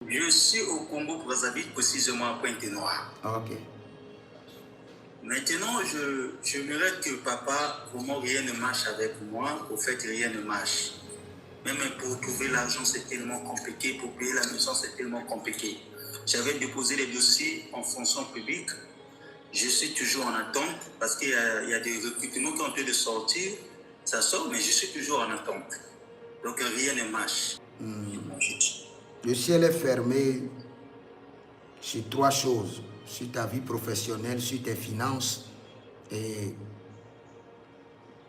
Je suis au Congo-Brazzaville, précisément à Pointe-Noire. Ok. Maintenant, j'aimerais que papa, vraiment rien ne marche avec moi. Au fait, rien ne marche. Même pour trouver l'argent, c'est tellement compliqué. Pour payer la maison, c'est tellement compliqué. J'avais déposé les dossiers en fonction publique. Je suis toujours en attente parce qu'il y a des recrutements qui ont en train de sortir. Ça sort, mais je suis toujours en attente. Donc rien ne marche. Le ciel est fermé sur trois choses. Sur ta vie professionnelle, sur tes finances. Et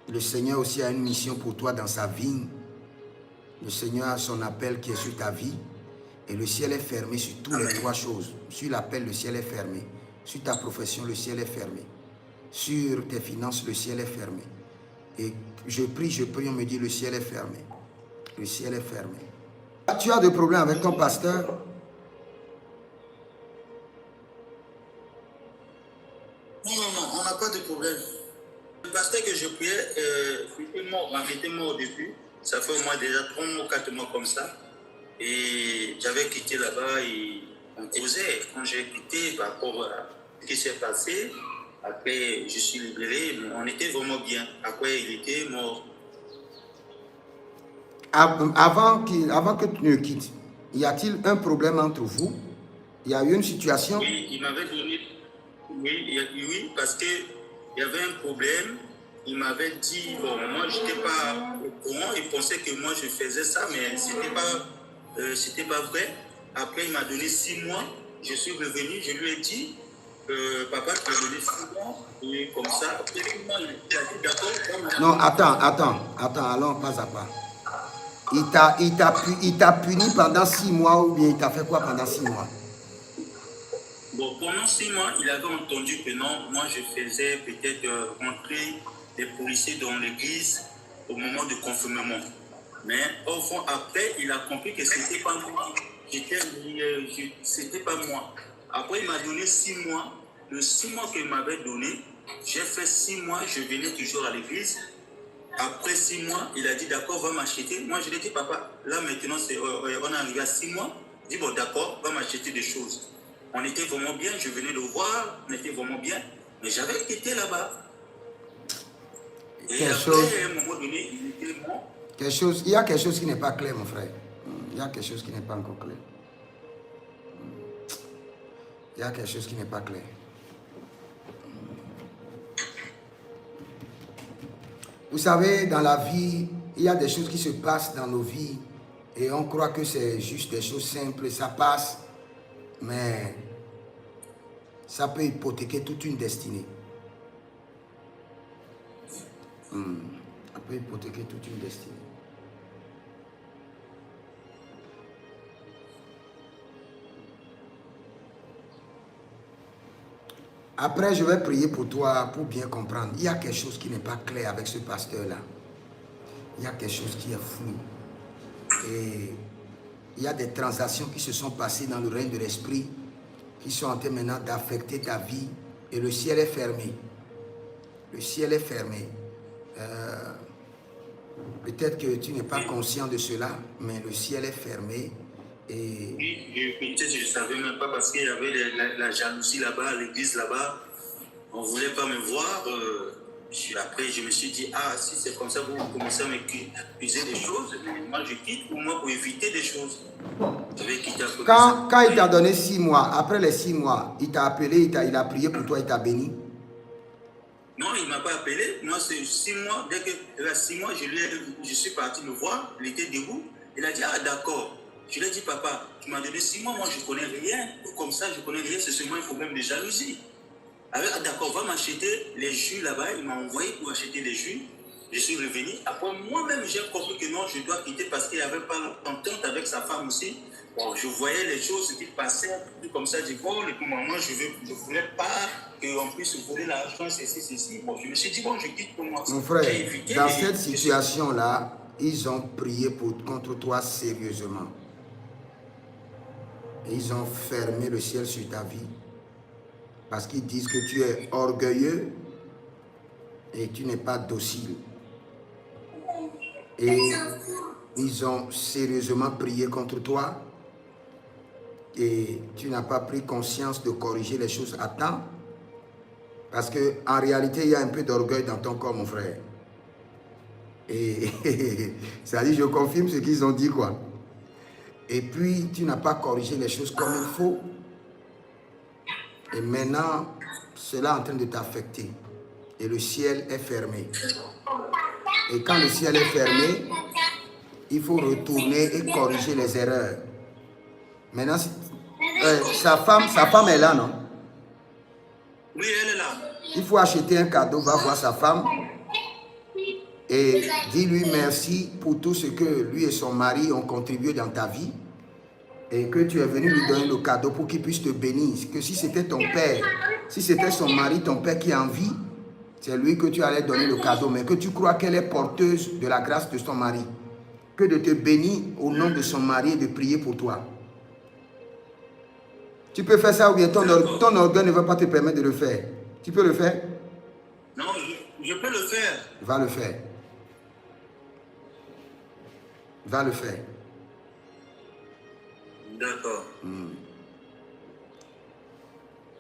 le Seigneur aussi a une mission pour toi dans sa vie. Le Seigneur a son appel qui est sur ta vie. Et le ciel est fermé sur toutes les trois choses. Sur l'appel, le ciel est fermé. Sur ta profession, le ciel est fermé. Sur tes finances, le ciel est fermé. Et je prie, on me dit le ciel est fermé. Le ciel est fermé. Tu as des problèmes avec ton pasteur? Non, on n'a pas de problème. Le pasteur que je priais, était mort depuis. Ça fait au moins déjà 3 mois, 4 mois comme ça. Et j'avais quitté là-bas et on causait. Quand j'ai quitté, par rapport à ce qui s'est passé, après je suis libéré, mais on était vraiment bien. Après, il était mort. Avant que tu ne quittes, y a-t-il un problème entre vous? Il y a eu une situation? Oui, il m'avait donné. Oui, parce qu'il y avait un problème. Il m'avait dit, bon, moi, je n'étais pas au courant. Il pensait que moi, je faisais ça, mais ce n'était pas vrai. Après, il m'a donné 6 mois. Je suis revenu, je lui ai dit, papa, tu m'as donné 6 mois. Et comme ça, après, il a dit, d'accord. Non, attends, allons pas à pas. Il t'a puni pendant 6 mois ou bien il t'a fait quoi pendant 6 mois? Bon, pendant 6 mois, il avait entendu que non, moi je faisais peut-être rentrer les policiers dans l'église au moment du confinement. Mais au fond, après, il a compris que c'était pas moi. C'était pas moi. Après, il m'a donné 6 mois. Le 6 mois qu'il m'avait donné, j'ai fait 6 mois, je venais toujours à l'église. Après 6 mois, il a dit d'accord, va m'acheter. Moi, je lui ai dit, papa, là maintenant, on est arrivé à 6 mois. Il dit, bon, d'accord, va m'acheter des choses. On était vraiment bien, je venais le voir, on était vraiment bien. Mais j'avais quitté là-bas. Et après, à un moment donné, il était mort. Il y a quelque chose qui n'est pas clair, mon frère. Il y a quelque chose qui n'est pas encore clair. Il y a quelque chose qui n'est pas clair. Vous savez, dans la vie, il y a des choses qui se passent dans nos vies et on croit que c'est juste des choses simples, ça passe, mais ça peut hypothéquer toute une destinée. Ça peut hypothéquer toute une destinée. Après, je vais prier pour toi pour bien comprendre. Il y a quelque chose qui n'est pas clair avec ce pasteur-là. Il y a quelque chose qui est flou. Et il y a des transactions qui se sont passées dans le règne de l'esprit qui sont en train maintenant d'affecter ta vie. Et le ciel est fermé. Le ciel est fermé. Peut-être que tu n'es pas conscient de cela, mais le ciel est fermé. Et oui, peut-être je ne savais même pas parce qu'il y avait la jalousie là-bas, l'église là-bas. On ne voulait pas me voir. Après, je me suis dit, ah, si c'est comme ça, vous commencez à m'accuser des choses, mais moi je quitte pour moi pour éviter des choses. Quand il t'a donné 6 mois, après les 6 mois, il t'a appelé, il a prié pour toi, il t'a béni? Non, il ne m'a pas appelé. Moi, c'est 6 mois. Dès qu'il a 6 mois, je suis parti le voir. Il était debout. Il a dit, ah, d'accord. Je lui ai dit, papa, tu m'as donné 6 mois. Moi, je ne connais rien. Comme ça, je ne connais rien. C'est seulement un problème de jalousie. Ah, d'accord, va m'acheter les jus là-bas. Il m'a envoyé pour acheter les jus. Je suis revenu. Après, moi-même, j'ai compris que non, je dois quitter parce qu'il n'y avait pas d'entente avec sa femme aussi. Bon, je voyais les choses qui passaient, comme ça, je dis, bon, et pour maman, je ne voulais pas qu'on puisse voler l'argent, ceci. Bon, je me suis dit, bon, je quitte pour moi. Mon frère, dans cette situation-là, ils ont prié contre toi sérieusement. Et ils ont fermé le ciel sur ta vie. Parce qu'ils disent que tu es orgueilleux et tu n'es pas docile. Et ils ont sérieusement prié contre toi. et tu n'as pas pris conscience de corriger les choses à temps. Parce qu'en réalité, il y a un peu d'orgueil dans ton corps, mon frère. Et ça dit, je confirme ce qu'ils ont dit, quoi. Et puis, tu n'as pas corrigé les choses comme il faut. Et maintenant, cela est en train de t'affecter. Et le ciel est fermé. Et quand le ciel est fermé, il faut retourner et corriger les erreurs. Maintenant, sa femme est là, non? Oui, elle est là. Il faut acheter un cadeau, va voir sa femme et dis-lui merci pour tout ce que lui et son mari ont contribué dans ta vie et que tu es venu lui donner le cadeau pour qu'il puisse te bénir. Que si c'était ton père, si c'était son mari, ton père qui est en vie, c'est lui que tu allais donner le cadeau, mais que tu crois qu'elle est porteuse de la grâce de son mari, que de te bénir au nom de son mari et de prier pour toi. Tu peux faire ça ou bien ton orgueil ne va pas te permettre de le faire. Tu peux le faire? Non, je peux le faire. Va le faire. Va le faire. D'accord.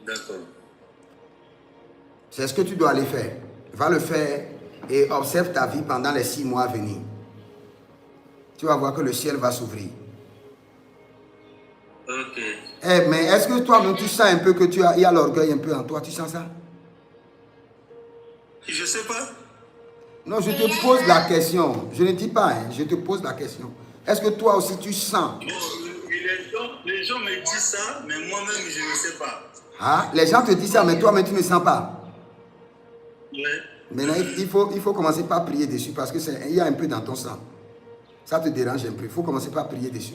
D'accord. C'est ce que tu dois aller faire. Va le faire et observe ta vie pendant les 6 mois à venir. Tu vas voir que le ciel va s'ouvrir. Ok. Mais est-ce que toi-même tu sens un peu que il y a l'orgueil un peu en toi? Tu sens ça? Je sais pas. Non, je te pose la question. Je ne dis pas, hein, je te pose la question. Est-ce que toi aussi tu sens? Les gens me disent ça, mais moi-même je ne sais pas. Ah, les gens te disent ça, mais toi-même tu ne sens pas. Oui. Maintenant, il faut commencer par prier dessus parce qu'il y a un peu dans ton sang. Ça te dérange un peu. Il faut commencer par prier dessus.